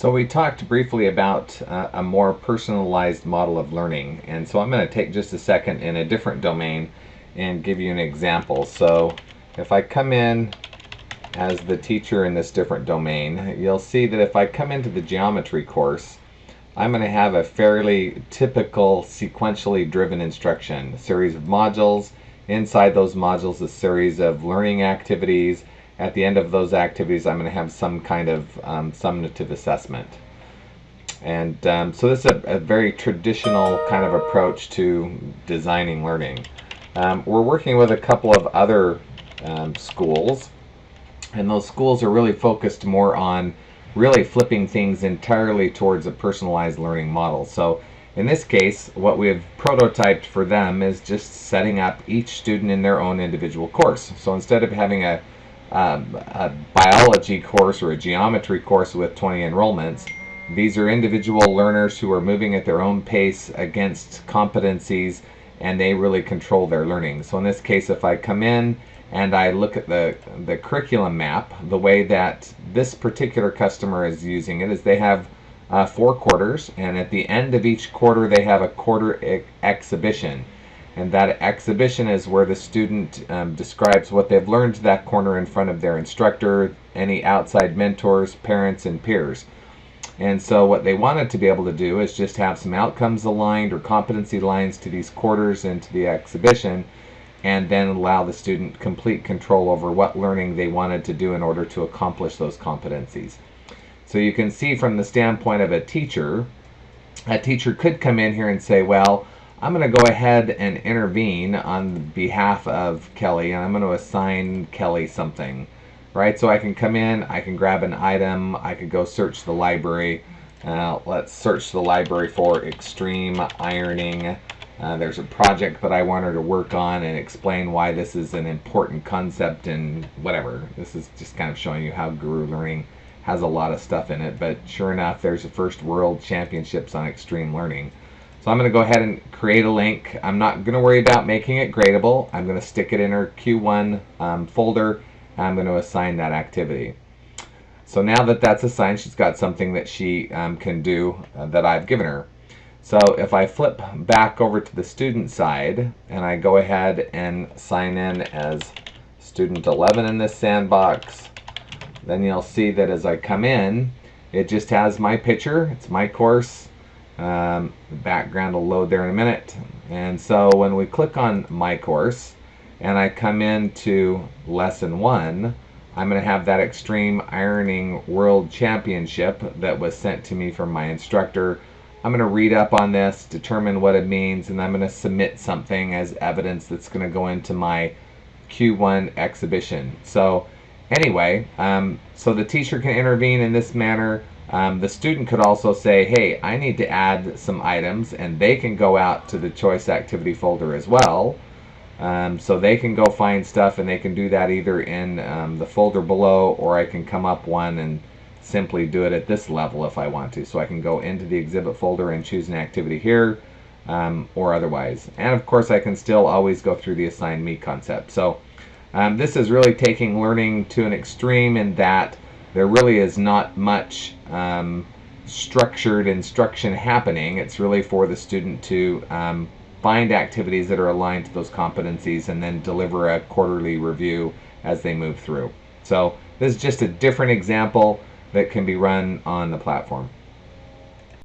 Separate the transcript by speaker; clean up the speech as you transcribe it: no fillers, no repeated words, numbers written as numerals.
Speaker 1: So we talked briefly about a more personalized model of learning, and so I'm going to take just a second in a different domain and give you an example. So if I come in as the teacher in this different domain, you'll see that if I come into the geometry course, I'm going to have a fairly typical sequentially driven instruction, a series of modules. Inside those modules, a series of learning activities. At the end of those activities, I'm going to have some kind of summative assessment. And so this is a very traditional kind of approach to designing learning. We're working with a couple of other schools, and those schools are really focused more on really flipping things entirely towards a personalized learning model. So in this case, what we've prototyped for them is just setting up each student in their own individual course. So instead of having a biology course or a geometry course with 20 enrollments, these are individual learners who are moving at their own pace against competencies, and they really control their learning. So in this case, if I come in and I look at the curriculum map, the way that this particular customer is using it is they have 4 quarters, and at the end of each quarter they have a quarter exhibition. And that exhibition is where the student describes what they've learned to that corner in front of their instructor, any outside mentors, parents, and peers. And so what they wanted to be able to do is just have some outcomes aligned or competency lines to these quarters and to the exhibition, and then allow the student complete control over what learning they wanted to do in order to accomplish those competencies. So you can see from the standpoint of a teacher could come in here and say, well, I'm going to go ahead and intervene on behalf of Kelly, and I'm going to assign Kelly something, right? So I can come in, I can grab an item, I could go search the library. Let's search the library for extreme ironing. There's a project that I want her to work on and explain why this is an important concept and whatever. This is just kind of showing you how Guru Learning has a lot of stuff in it, but sure enough, there's the first world championships on extreme learning. So I'm going to go ahead and create a link. I'm not going to worry about making it gradable. I'm going to stick it in her Q1 folder, and I'm going to assign that activity. So now that that's assigned, she's got something that she can do that I've given her. So if I flip back over to the student side and I go ahead and sign in as student 11 in this sandbox, then you'll see that as I come in, it just has my picture. It's my course. The background will load there in a minute. And so when we click on my course and I come into lesson 1, I'm going to have that extreme ironing world championship that was sent to me from my instructor. I'm going to read up on this, determine what it means, and I'm going to submit something as evidence that's going to go into my Q1 exhibition. So anyway, so the teacher can intervene in this manner. The student could also say, hey, I need to add some items, and they can go out to the choice activity folder as well. So they can go find stuff, and they can do that either in the folder below, or I can come up one and simply do it at this level if I want to. So I can go into the exhibit folder and choose an activity here, or otherwise. And of course I can still always go through the assign me concept. So this is really taking learning to an extreme in that there really is not much structured instruction happening. It's really for the student to find activities that are aligned to those competencies and then deliver a quarterly review as they move through. So this is just a different example that can be run on the platform.